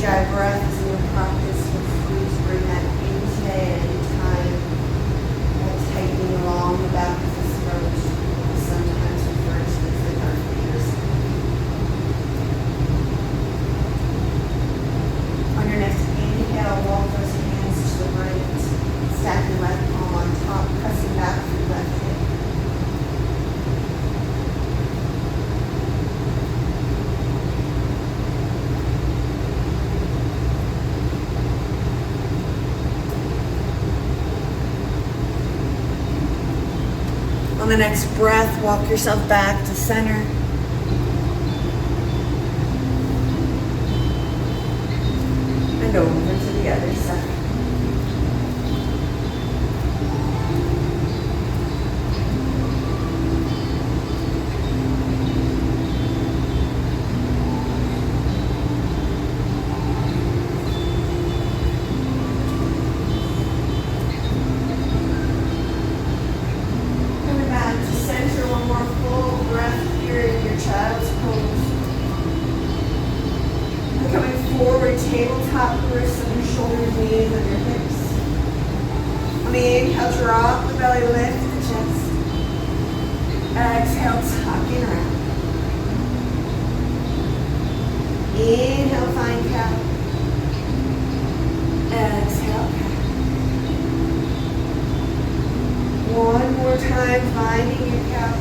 dry breath is a new practice. Feel free to bring that in today at any time. Tightening along the back of the throat, sometimes referred to as the dark ears. On your next inhale, walk those hands to the right, stack your left palm on top, pressing back through left hip. On the next breath, walk yourself back to center. And over to the other side. Tabletop wrists on your shoulders, knees, and your hips. On the inhale, drop the belly, lift the chest. Exhale, tucking around. Inhale, find cow. Exhale, cow. One more time, finding your cow.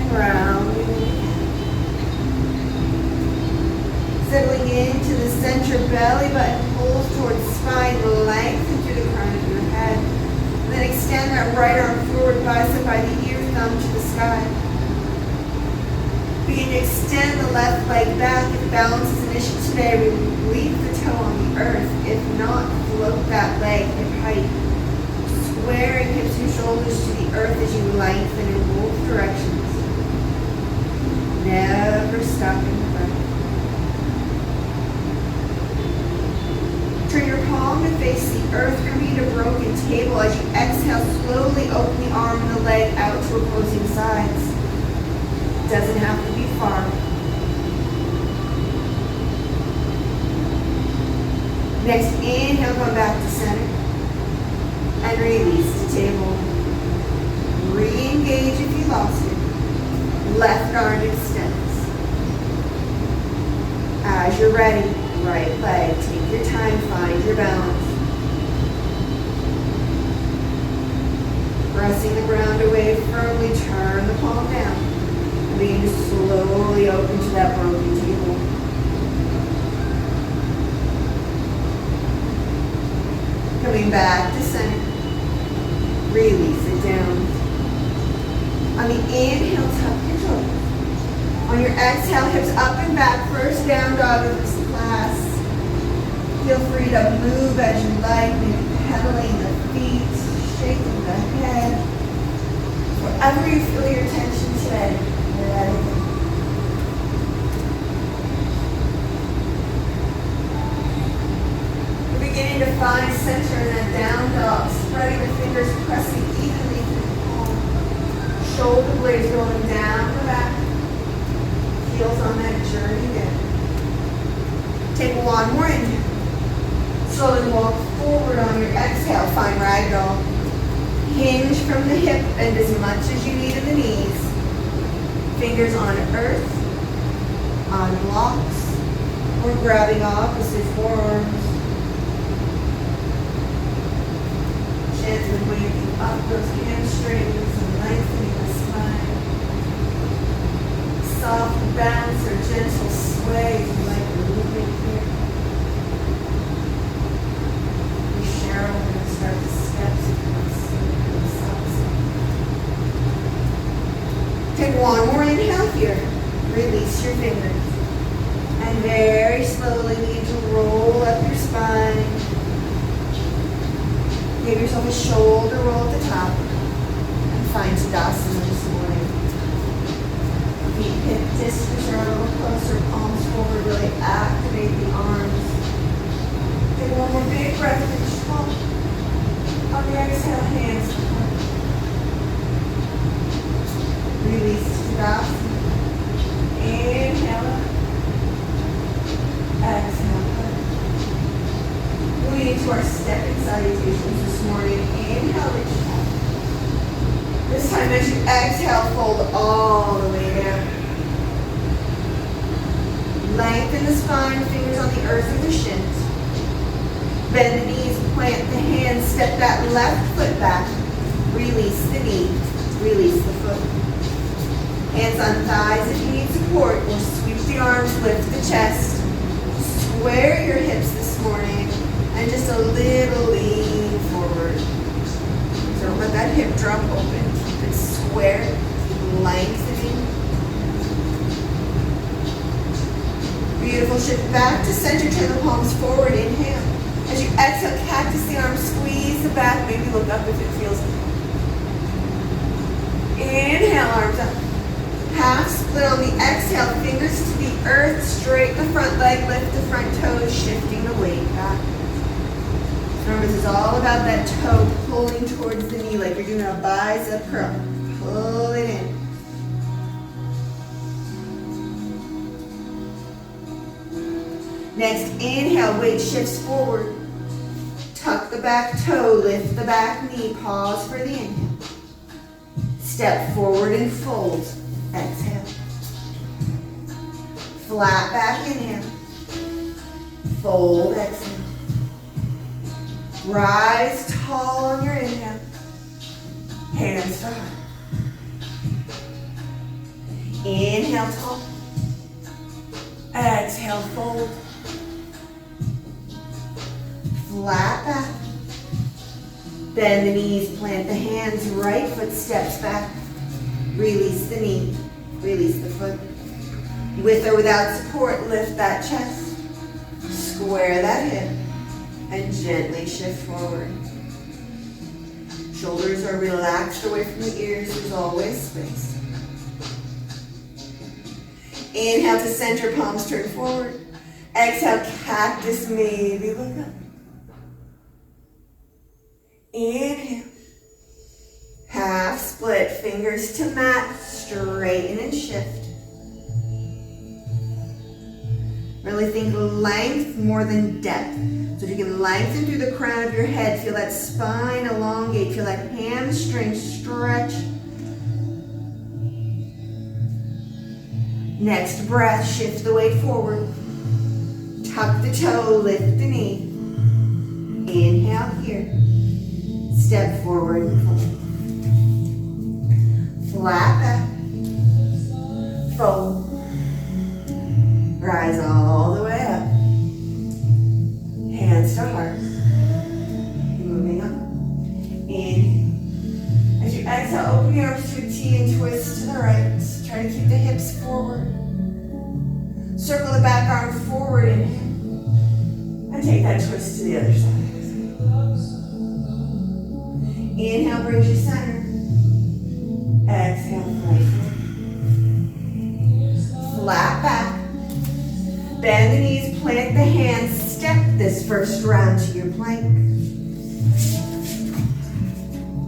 And rounding your cow. Settling into the center, belly button pulls towards spine, lengthen through the crown of your head. And then extend that right arm forward, bicep by the ear, thumb to the sky. Begin to extend the left leg back. If balance is an issue today, leave the toe on the earth. If not, float that leg hip height. Squaring hips and shoulders to the earth as you lengthen in both directions. Never stopping the breath. Turn your palm to face the earth, create a broken table. As you exhale, slowly open the arm and the leg out to opposing sides. Doesn't have to be far. Next, inhale, come back to center. And release the table. Re-engage if you lost it. Left arm extends. As you're ready, right leg, take your time, find your balance. Pressing the ground away firmly, turn the palm down. And begin to slowly open to that broken table. Coming back to center. Release it down. On the inhale, tuck your toes. On your exhale, hips up and back, first down dog of this class. Feel free to move as you like, maybe pedaling the feet, shaking the head. Wherever you feel your tension today, you're ready. We're beginning to find center in that down dog, spreading the fingers, pressing evenly through the palm. Shoulder blades going down the back. Heels on that journey down. Take one more inhale. Slowly walk forward on your exhale. Find ragdoll. Hinge from the hip, bend as much as you need in the knees. Fingers on earth, on blocks, or grabbing opposite forearms. Gently waking up those hamstrings and lengthening the spine. Soft bounce or gentle sway if you like the movement here. We're going to start the steps across the sides. Take one more inhale here. Release your fingers. And very slowly begin to roll up your spine. Give yourself a shoulder roll at the top. And find Tadasana this morning. Feet hip distance are a little closer, palms forward, really activate the arms. Take one more big breath in each palm. On the exhale, hands to heart. Release to Tadasana. Inhale up. into our stepping salutations this morning. Inhale, reach back. This time as you exhale, fold all the way down. Lengthen the spine, fingers on the earth or the shins. Bend the knees, plant the hands, step that left foot back. Release the knee, release the foot. Hands on thighs if you need support, or sweep the arms, lift the chest. Square your hips this morning, and just a little lean forward. So don't let that hip drop open. Keep it square, keep lengthening. Beautiful. Shift back to center, turn the palms forward, inhale. As you exhale, cactus the arms, squeeze the back, maybe look up if it feels good. Inhale, arms up. Half split on the exhale, fingers to the earth, straighten the front leg, lift the front toes, shifting the weight back. Remember, this is all about that toe pulling towards the knee like you're doing a bicep curl. Pull it in. Next, inhale, weight shifts forward. Tuck the back toe, lift the back knee, pause for the inhale. Step forward and fold. Exhale. Flat back, inhale. Fold, exhale. Rise tall on your inhale. Hands to heart. Inhale, tall. Exhale, fold. Flat back. Bend the knees, plant the hands, right foot steps back. Release the knee, release the foot. With or without support, lift that chest. Square that hip and gently shift forward. Shoulders are relaxed away from the ears, there's always space. Inhale to center, palms turn forward. Exhale, cactus, maybe look up. Inhale. Half split, fingers to mat, straighten and shift. Really think length more than depth. So if you can lengthen through the crown of your head, feel that spine elongate, feel that hamstring stretch. Next breath, shift the weight forward. Tuck the toe, lift the knee. Inhale here. Step forward and fold. Flat back. Fold. Rise all the way up. Hands to heart. Moving up. Inhale. As you exhale, open your arms to a T and twist to the right. Try to keep the hips forward. Circle the back arm forward. Inhale. And take that twist to the other side. Inhale, brings you center. Exhale, flight forward. Flat back. Bend the knees, plant the hands, step this first round to your plank.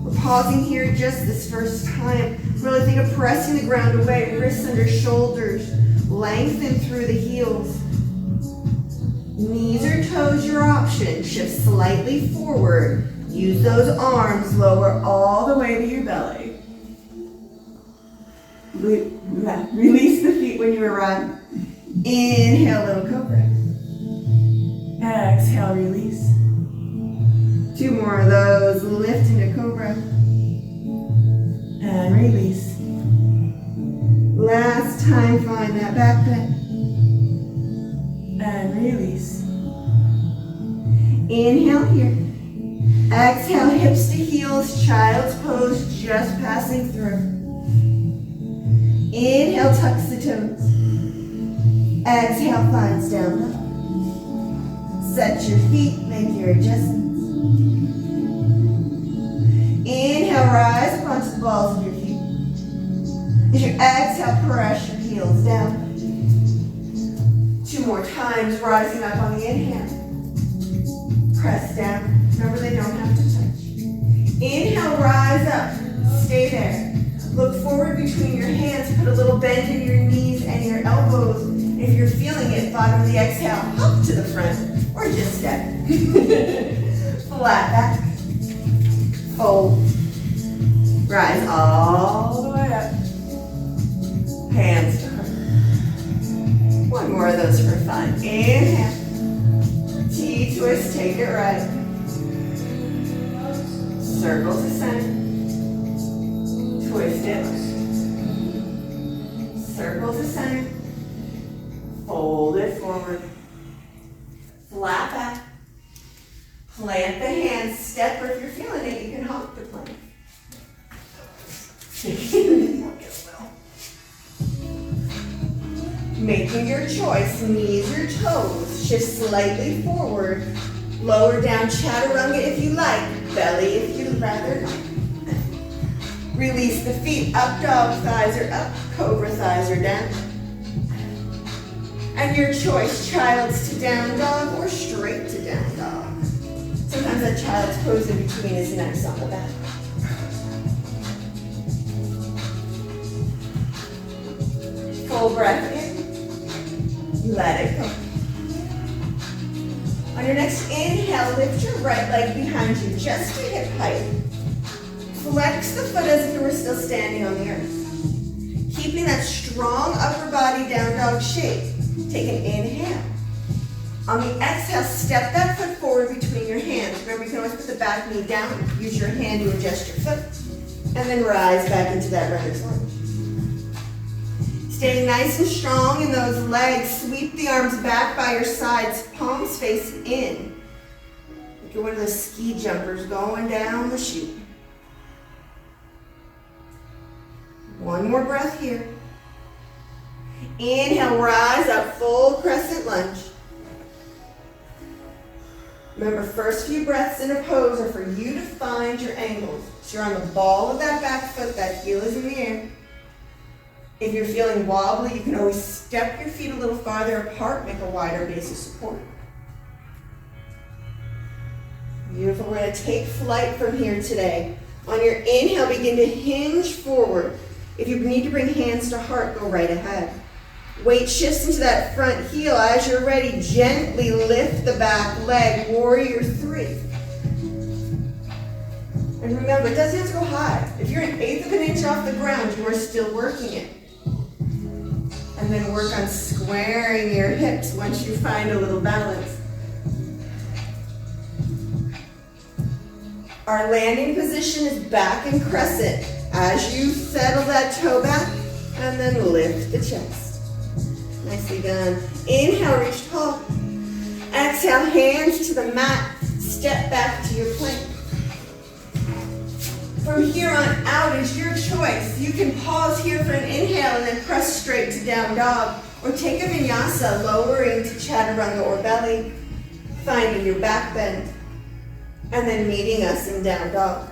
We're pausing here just this first time. Really think of pressing the ground away, wrists under shoulders, lengthen through the heels. Knees or toes, your option. Shift slightly forward. Use those arms, lower all the way to your belly. Release the feet when you arrive. Inhale, little cobra. Exhale, release. 2 more of those. Lift into cobra. And release. Last time, find that back bend. And release. Inhale here. Exhale, hips to heels, child's pose, just passing through. Inhale, tucks the toes. Exhale, finds down low. Set your feet, make your adjustments. Inhale, rise up onto the balls of your feet. As you exhale, press your heels down. 2 more times, rising up on the inhale. Press down. Remember, they don't have to touch. Inhale, rise up. Stay there. Look forward between your hands. Put a little bend in your knees and your elbows. If you're feeling it, bottom of the exhale, hop to the front or just step. flat back, fold, rise all the way up, hands to heart. One more of those for fun. Inhale, T-twist, take it right, circle to center, twist it, circle to center, fold it forward, flat back, plant the hands, step, or if you're feeling it, you can hop the plank. Making your choice, knees or toes, shift slightly forward, lower down, chaturanga if you like, belly if you'd rather not. Release the feet, up dog, thighs are up, cobra thighs are down. And your choice, child's to down dog or straight to down dog. Sometimes that child's pose in between is nice on the back. Full breath in, let it go. On your next inhale, lift your right leg behind you just to hip height. Flex the foot as if you were still standing on the earth. Keeping that strong upper body down dog shape. Take an inhale. On the exhale, step that foot forward between your hands. Remember, you can always put the back knee down. Use your hand to adjust your foot. And then rise back into that runner's lunge. Staying nice and strong in those legs. Sweep the arms back by your sides, palms facing in. Look at one of those ski jumpers going down the chute. One more breath here. Inhale, rise up, full crescent lunge. Remember, first few breaths in a pose are for you to find your angles. So you're on the ball of that back foot, that heel is in the air. If you're feeling wobbly, you can always step your feet a little farther apart, make a wider base of support. Beautiful. We're going to take flight from here today. On your inhale, begin to hinge forward. If you need to bring hands to heart, go right ahead. Weight shifts into that front heel. As you're ready, gently lift the back leg, warrior three. And remember, it doesn't have to go high. If you're 1/8 of an inch off the ground, you are still working it. And then work on squaring your hips once you find a little balance. Our landing position is back in crescent. As you settle that toe back, and then lift the chest. Nicely done. Inhale, reach tall. Exhale, hands to the mat. Step back to your plank. From here on out is your choice. You can pause here for an inhale and then press straight to down dog. Or take a vinyasa, lowering to chaturanga or belly, finding your back bend, and then meeting us in down dog.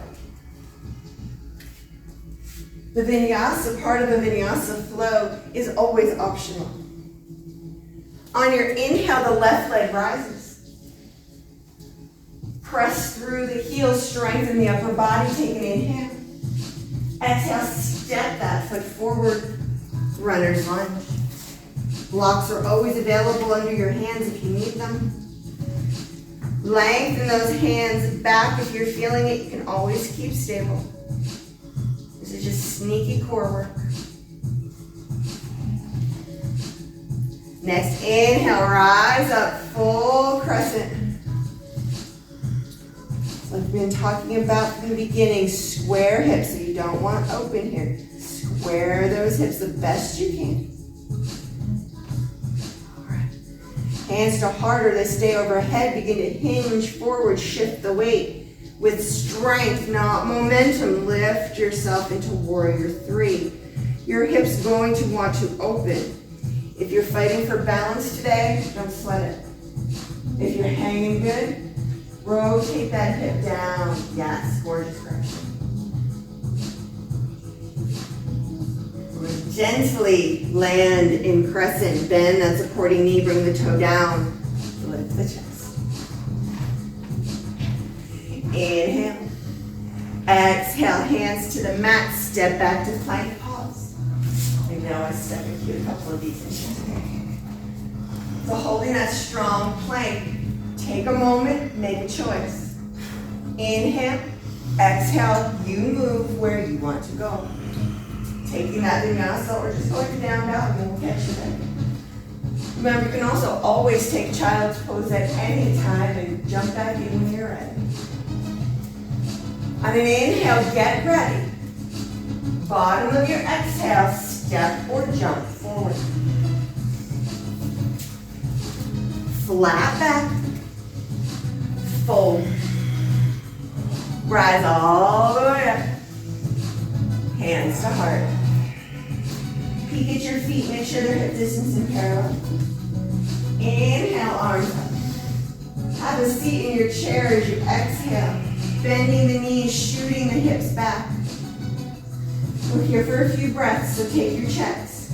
The vinyasa, part of the vinyasa flow, is always optional. On your inhale, the left leg rises. Press through the heels, strengthen the upper body, take an inhale. Exhale, step that foot forward, runner's lunge. Blocks are always available under your hands if you need them. Lengthen those hands back if you're feeling it. You can always keep stable. This is just sneaky core work. Next, inhale, rise up, full crescent. Like we've been talking about from the beginning, square hips, so you don't want open here. Square those hips the best you can. All right. Hands to heart or they stay overhead, begin to hinge forward, shift the weight. With strength, not momentum, lift yourself into warrior three. Your hips going to want to open. If you're fighting for balance today, don't sweat it. If you're hanging good, rotate that hip down. Yes, gorgeous correction. Gently land in crescent. Bend that supporting knee, bring the toe down. Lift the chest. Inhale. Exhale, hands to the mat. Step back to plank pause. I know I stuck a couple of these in here. So holding that strong plank, take a moment, make a choice. Inhale, exhale, you move where you want to go. Taking that vinyasa or just going to down dog and we'll catch you there. Remember, you can also always take child's pose at any time and jump back in when you're ready. On an inhale, get ready. Bottom of your exhale, step or jump forward. Flat back, fold. Rise all the way up. Hands to heart. Peek at your feet, make sure they're hip distance and parallel. Inhale, arms up. Have a seat in your chair as you exhale. Bending the knees, shooting the hips back. We're here for a few breaths, so take your checks.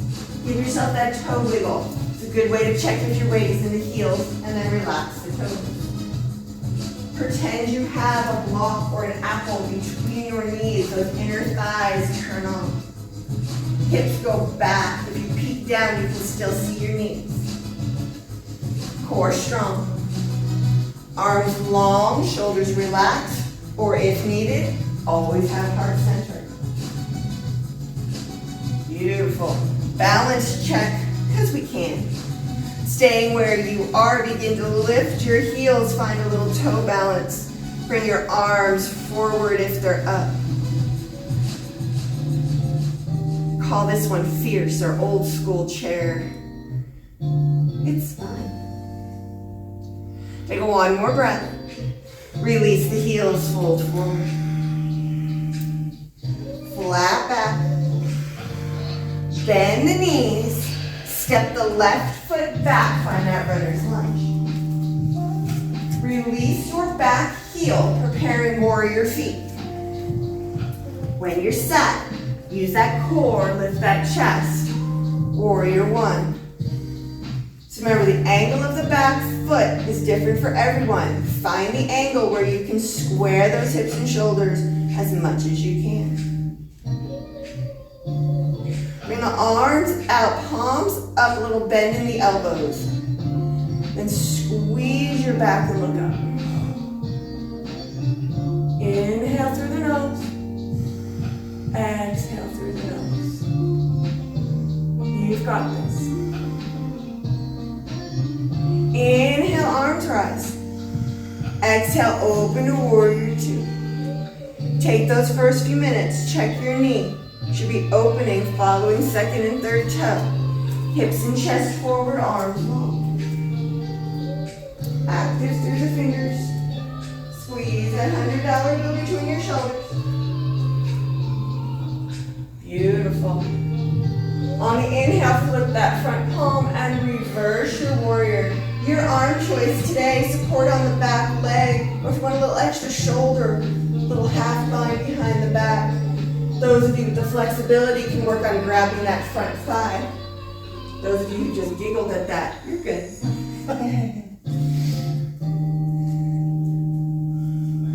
Give yourself that toe wiggle. It's a good way to check if your weight is in the heels, and then relax the toes. Pretend you have a block or an apple between your knees. Those inner thighs turn on. Hips go back. If you peek down, you can still see your knees. Core strong. Arms long, shoulders relaxed, or if needed, always have heart center. Beautiful. Balance check, because we can. Staying where you are, begin to lift your heels, find a little toe balance. Bring your arms forward if they're up. Call this one fierce or old school chair. It's fine. Take one more breath. Release the heels, fold forward. Flat back. Bend the knees. Step the left foot back, find that runner's lunge. Release your back heel, preparing warrior feet. When you're set, use that core, lift that chest. Warrior one. So remember, the angle of the back foot is different for everyone. Find the angle where you can square those hips and shoulders as much as you can. Bring the arms out, palms up, a little bend in the elbows. Then squeeze your back and look up. Inhale through the nose. Exhale through the nose. You've got this. Inhale, arms rise. Exhale, open to warrior two. Take those first few minutes, check your knee. Should be opening, following second and third toe. Hips and chest forward, arms long. Active through the fingers. Squeeze that $100 bill between your shoulders. Beautiful. On the inhale, flip that front palm and reverse your warrior. Your arm choice today, support on the back leg, or if you want a little extra shoulder, little half bind behind the back. Those of you with the flexibility can work on grabbing that front thigh. Those of you who just giggled at that, you're good.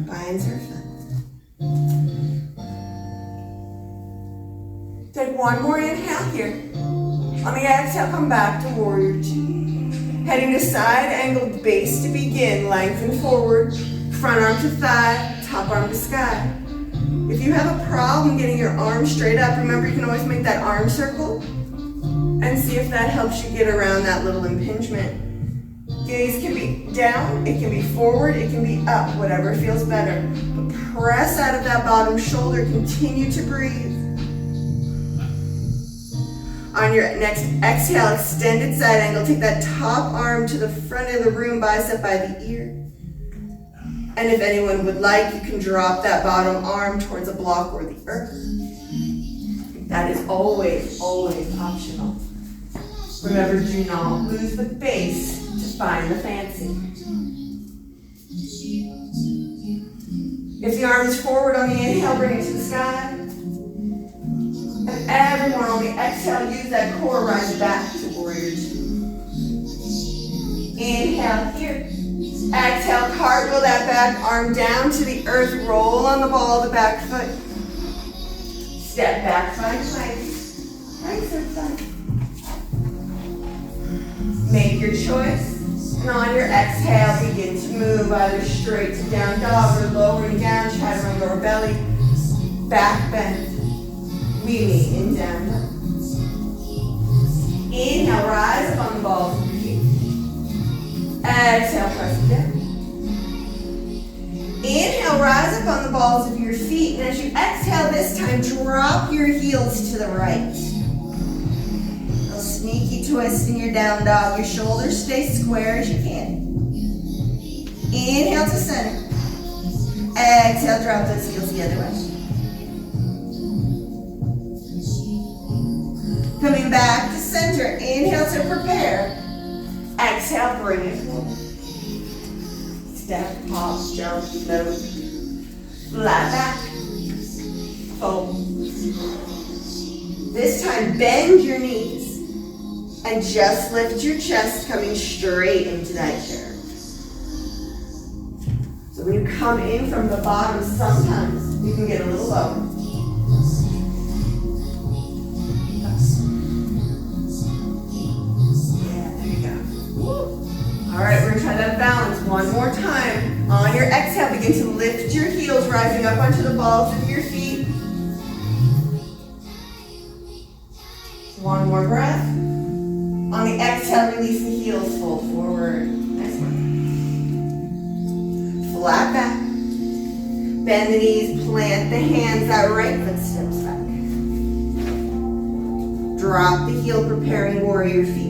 Binds are fun. Take one more inhale here. On the exhale, come back to warrior two. Heading to side angled base to begin. Lengthen forward, front arm to thigh, top arm to sky. If you have a problem getting your arms straight up, remember you can always make that arm circle and see if that helps you get around that little impingement. Gaze can be down, it can be forward, it can be up, whatever feels better. But press out of that bottom shoulder, continue to breathe. On your next exhale, extended side angle, take that top arm to the front of the room, bicep by the ear. And if anyone would like, you can drop that bottom arm towards a block or the earth. That is always, always optional. Remember, do not lose the base to find the fancy. If the arm is forward on the inhale, bring it to the sky. And everyone on the exhale, use that core, rise back to warrior two. Inhale here. Exhale, cartwheel that back arm down to the earth. Roll on the ball of the back foot. Step back, find planks. Planks are fun. Make your choice. And on your exhale, begin to move either straight to down dog or lowering down, chattering lower belly, back bend, wheelie in down dog. Inhale, rise up on the balls of your feet. Exhale, press it down. Inhale, rise up on the balls of your feet. And as you exhale this time, drop your heels to the right. A sneaky twist in your down dog. Your shoulders stay square as you can. Inhale to center. Exhale, drop those heels the other way. Coming back to center. Inhale to prepare. Exhale, bring it forward. Step, hop, jump, float. Flat back. Fold. This time, bend your knees and just lift your chest, coming straight into that chair. So when you come in from the bottom, sometimes you can get a little lower. All right, we're gonna try that balance one more time. On your exhale, begin to lift your heels, rising up onto the balls of your feet. One more breath. On the exhale, release the heels, fold forward. Nice one. Flat back. Bend the knees, plant the hands, that right foot steps back. Drop the heel, preparing warrior feet.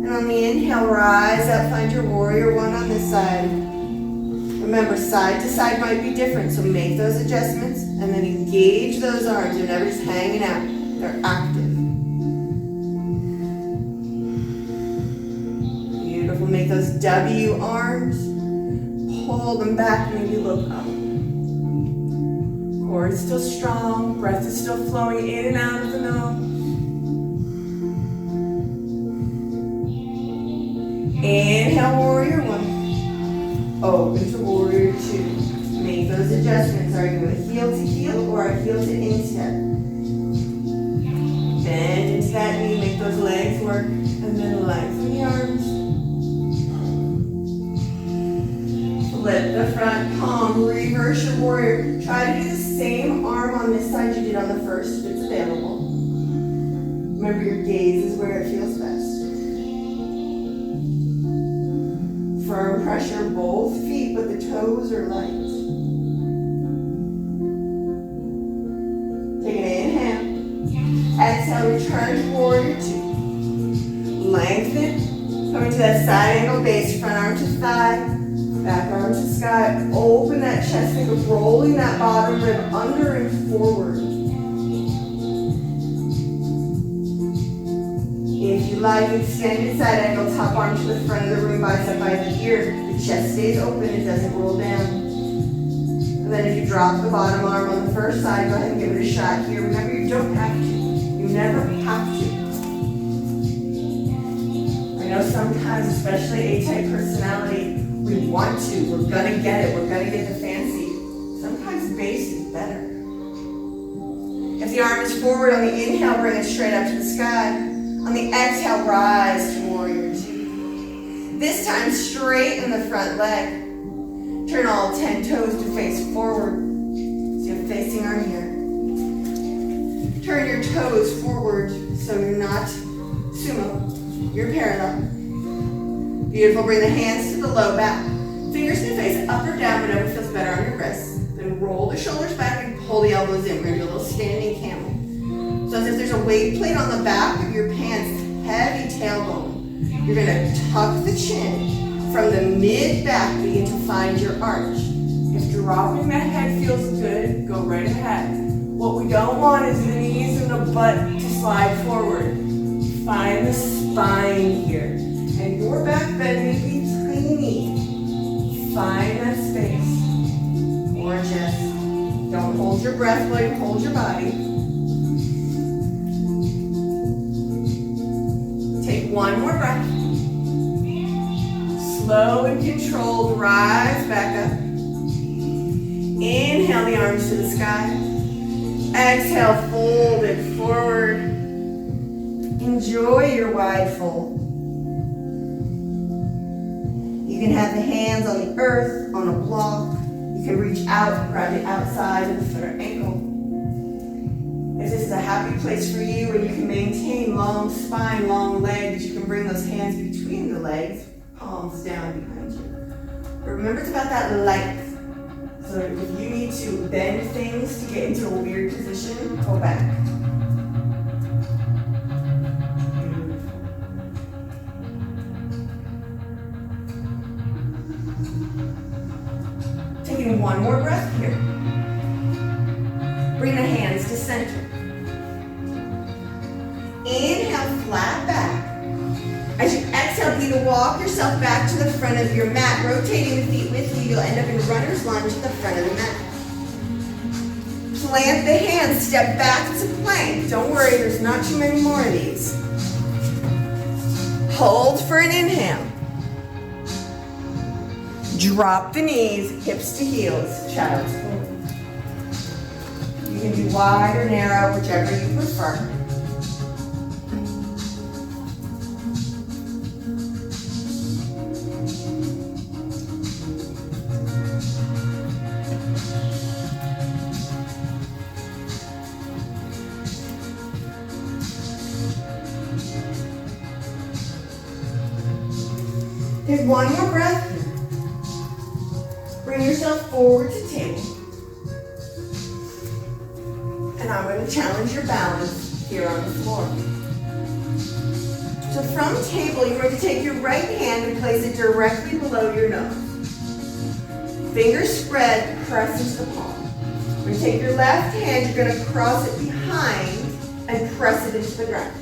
And on the inhale, rise up, find your warrior one on this side. Remember, side to side might be different, so make those adjustments and then engage those arms. They're never just hanging out, they're active. Beautiful, make those W arms, pull them back, maybe look up. Core is still strong, breath is still flowing in and out of the nose. Inhale, warrior one. Open to warrior two. Make those adjustments. Are you a heel to heel or a heel to instep? Bend into that knee, make those legs work, and then lengthen the arms. Flip the front palm, reverse your warrior. Try to do the same arm on this side you did on the first if it's available. Remember, your gaze is where it feels best. Firm pressure, both feet, but the toes are light. Take an inhale. Exhale, return to warrior two. Lengthen, coming to that side angle base, front arm to thigh, back arm to sky. Open that chest, think of rolling that bottom rib under and forward. If you like, extended side angle, top arm to the front of the room, bicep by the ear. The chest stays open, it doesn't roll down. And then if you drop the bottom arm on the first side, go ahead and give it a shot here. Remember, you don't have to. You never have to. I know sometimes, especially A-type personality, we want to. We're gonna get it. We're gonna get the fancy. Sometimes base is better. If the arm is forward on the inhale, bring it straight up to the sky. On the exhale, rise to warrior two. This time, straighten the front leg. Turn all 10 toes to face forward. So you're facing our ear. Turn your toes forward so you're not sumo. You're parallel. Beautiful. Bring the hands to the low back. Fingers can face up or down, whatever feels better on your wrists. Then roll the shoulders back and pull the elbows in. We're going to do a little standing camel. So as if there's a weight plate on the back of your pants, heavy tailbone. You're gonna tuck the chin from the mid-back, begin to find your arch. If dropping that head feels good, go right ahead. What we don't want is the knees and the butt to slide forward. Find the spine here. And your back bend may be tiny. Find that space. Or just don't hold your breath while you hold your body. Take one more breath. Slow and controlled, rise back up. Inhale the arms to the sky. Exhale, fold it forward. Enjoy your wide fold. can have the hands on the earth, on a block. You can reach out and grab the outside of the foot or ankle. If this is a happy place for you where you can maintain long spine, long legs, you can bring those hands between the legs, palms down behind you. But remember, it's about that length. So if you need to bend things to get into a weird position, go back. Taking one more breath here. Bring the hands to center. Inhale, flat back. As you exhale, begin to walk yourself back to the front of your mat, rotating the feet with you. You'll end up in runner's lunge at the front of the mat. Plant the hands, step back to plank. Don't worry, there's not too many more of these. Hold for an inhale. Drop the knees, hips to heels, child's pose. You can do wide or narrow, whichever you prefer. Take one more breath. Bring yourself forward to table. And I'm going to challenge your balance here on the floor. So from table, you're going to take your right hand and place it directly below your nose. Fingers spread, press into the palm. You're going to take your left hand, you're going to cross it behind and press it into the ground.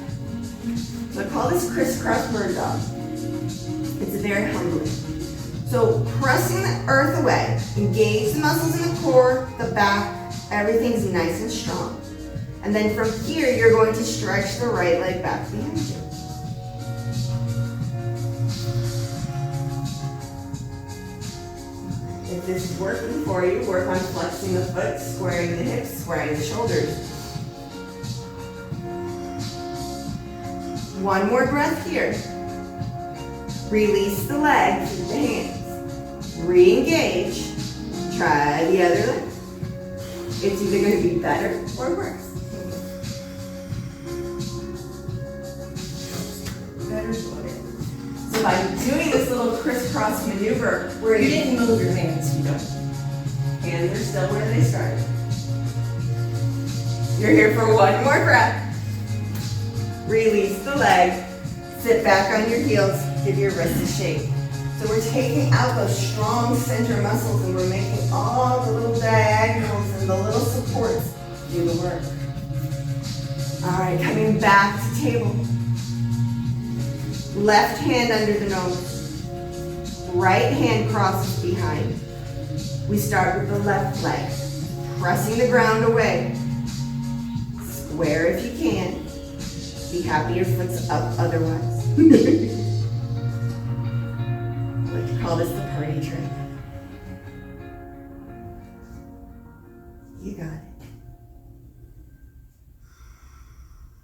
So I call this crisscross bird dog. It's very humbling. So pressing the earth away, engage the muscles in the core, the back, everything's nice and strong. And then from here, you're going to stretch the right leg back behind you. If this is working for you, work on flexing the foot, squaring the hips, squaring the shoulders. One more breath here. Release the legs with the hands. Re-engage. Try the other leg. It's either going to be better or worse. Better or worse. So by doing this little crisscross maneuver, where You didn't move your hands, you don't. hands are still where they started. You're here for one more breath. Release the leg. Sit back on your heels. Give your wrists a shake. So we're taking out those strong center muscles and we're making all the little diagonals and the little supports do the work. All right, coming back to table. Left hand under the nose. Right hand crosses behind. We start with the left leg. Pressing the ground away. Square if you can. Be happy your foot's up otherwise. I like to call this the party trick. You got it.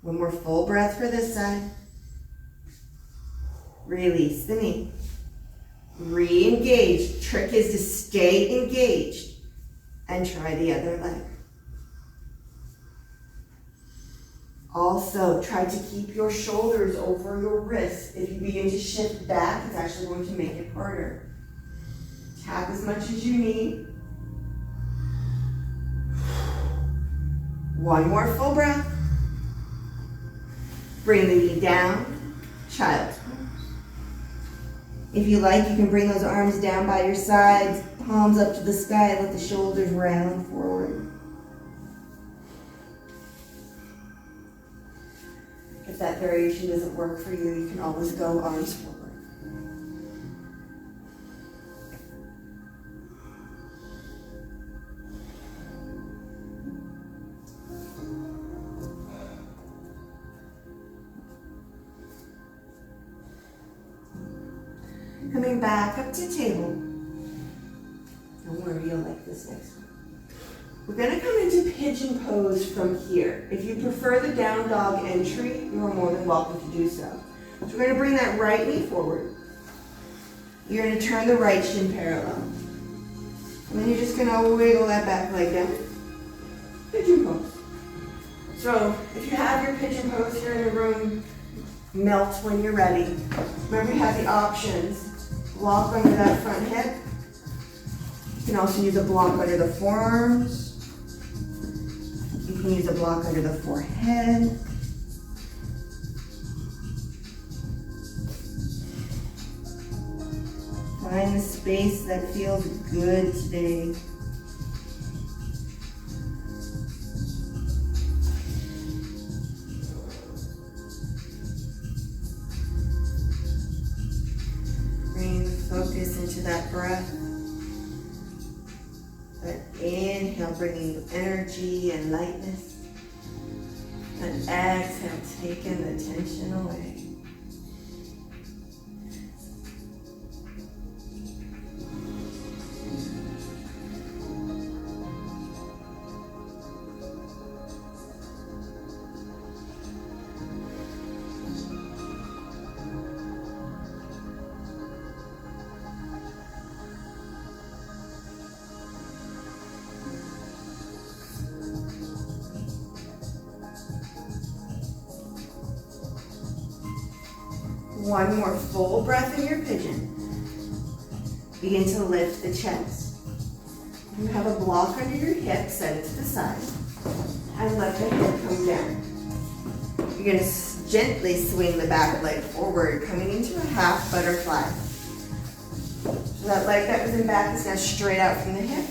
One more full breath for this side. Release the knee. Re-engage. Trick is to stay engaged and try the other leg. Also, try to keep your shoulders over your wrists. If you begin to shift back, it's actually going to make it harder. Tap as much as you need. One more full breath. Bring the knee down, child's pose. If you like, you can bring those arms down by your sides, palms up to the sky, let the shoulders round forward. If that variation doesn't work for you, you can always go arms forward. Coming back up to table. Don't worry, you'll like this next one. We're going to come into pigeon pose from here. If you prefer the down dog entry, you are more than welcome to do so. So we're going to bring that right knee forward. You're going to turn the right shin parallel. And then you're just going to wiggle that back leg down. Pigeon pose. So if you have your pigeon pose here in the room, melt when you're ready. Remember you have the options. Block under that front hip. You can also use a block under the forearms. You can use a block under the forehead. Find the space that feels good today. Bring the focus into that breath. That inhale, bringing you energy and lightness. And exhale, taking the tension away. One more full breath in your pigeon. Begin to lift the chest. You have a block under your hip, set it to the side. And let the hip come down. You're going to gently swing the back leg forward, coming into a half butterfly. So that leg that was in back is now straight out from the hip.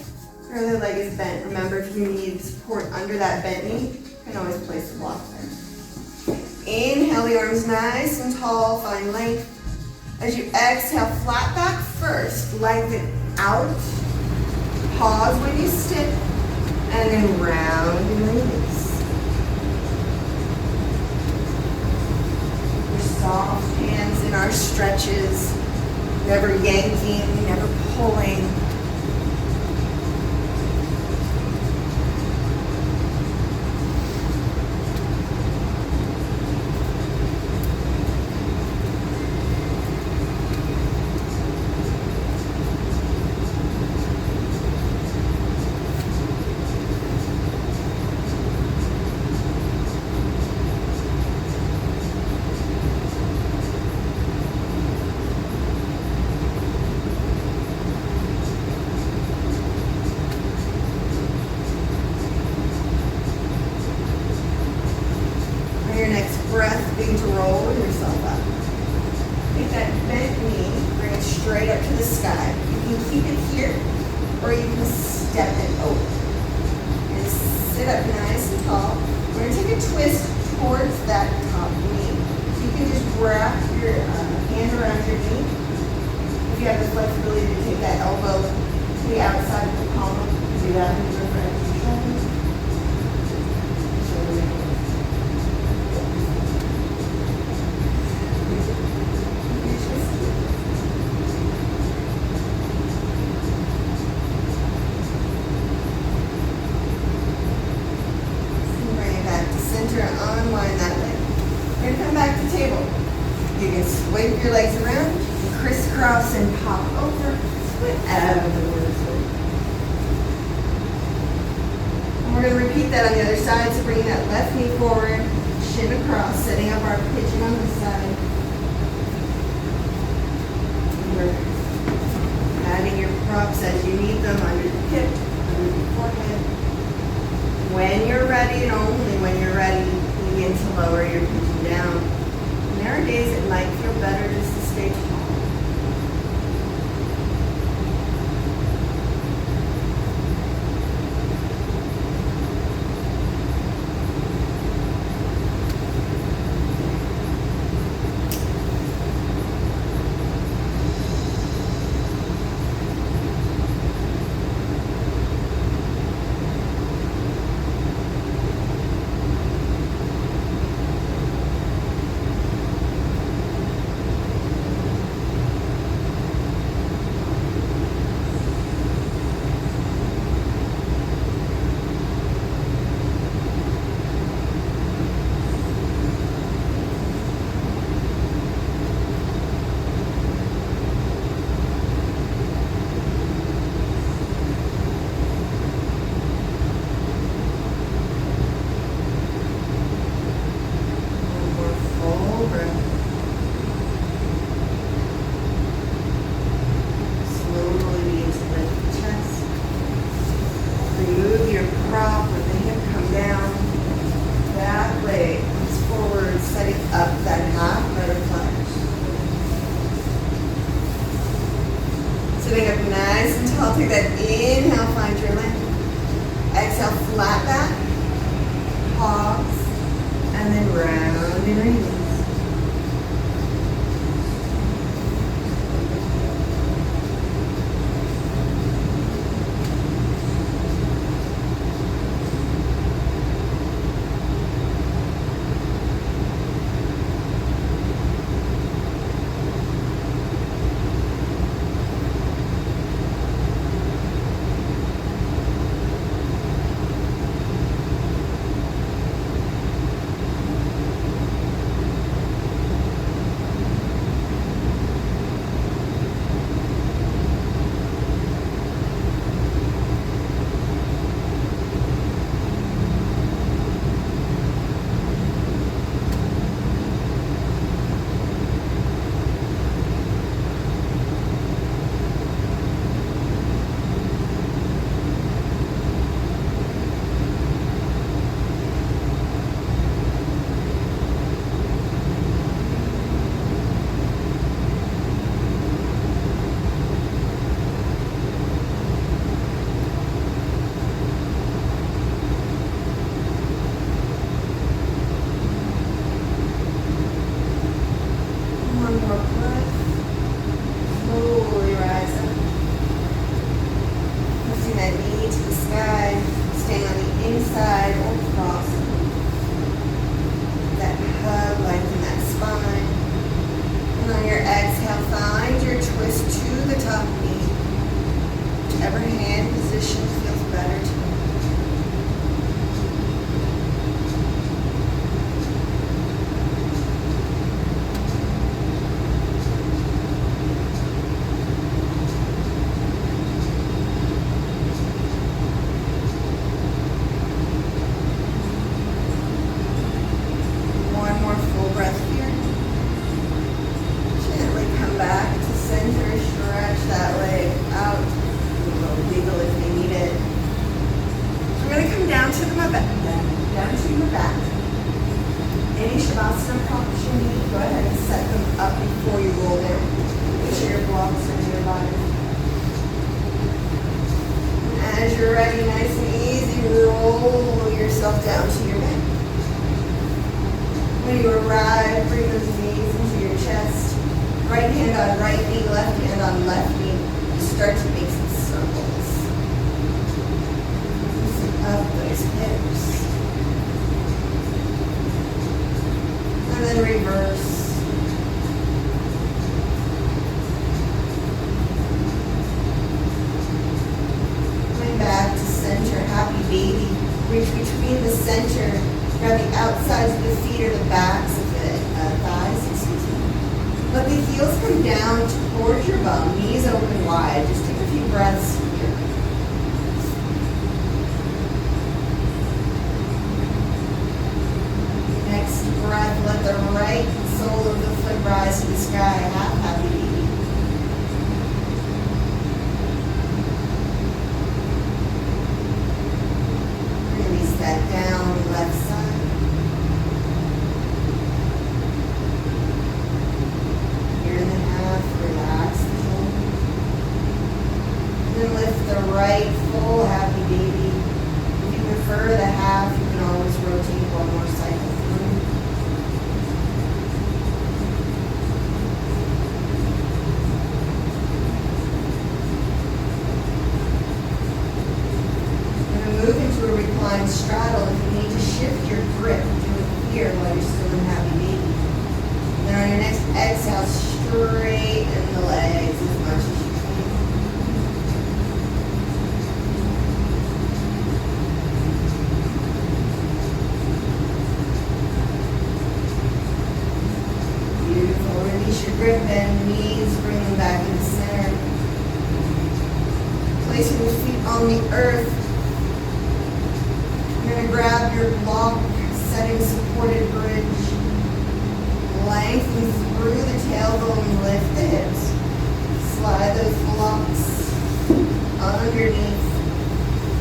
Your other leg is bent. Remember, if you need support under that bent knee, you can always place a block there. Inhale the arms nice and tall, find length. As you exhale, flat back first, lengthen out. Pause when you stick, and then round and release. Your soft hands in our stretches, never yanking, never pulling. Okay, then inhale, find your length. Exhale, flat back. Pause. And then round and release. One more breath. Slowly rise up. Lifting that knee to the sky. Staying on the inside or cross. That hug, lengthen that spine. And on your exhale, find your twist to the top knee. Whichever hand position feels better to you. As you're ready, nice and easy, roll yourself down to your back. When you arrive, bring those knees into your chest. Right hand on right knee, left hand on left knee. You start to make some circles. Loosen up those hips. And then reverse. Back to center, happy baby. Reach between the center, grab the outsides of the feet or the backs of the thighs, Let the heels come down towards your bum, knees open wide. Just take a few breaths here. Next breath, let the right sole of the foot rise to the sky, happy baby. That down left side. Here in the half, relax the shoulder. Then lift the right full happy baby. If you prefer the half, you can always rotate one more cycle through. Move into a reclined straddle. If you need to shift your grip, do it here while you're still in happy baby. Then on your next exhale, straighten the legs as much as you can. Beautiful. Release your grip, bend knees, bring them back into center. Placing your feet on the earth. You're going to grab your block, setting supported bridge. Lengthen through the tailbone, lift the hips. Slide those blocks underneath.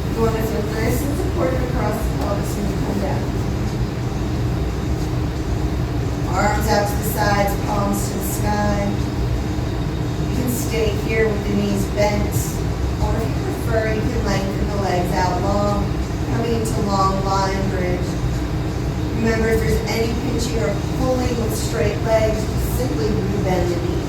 You want to feel nice and supported across the pelvis when you come down. Arms out to the sides, palms to the sky. You can stay here with the knees bent. Or prefer, you can lengthen the legs out long, coming into long line bridge. Remember, if there's any pinching or pulling with straight legs, just simply rebend the knees.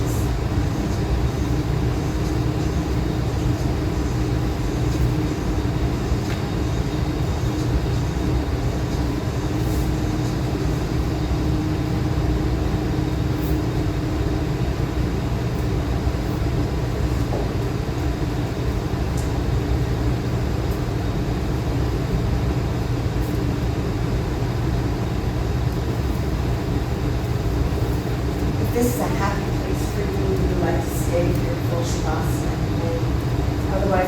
This is a happy place for you. Would you like to stay here full Shavasana? Otherwise,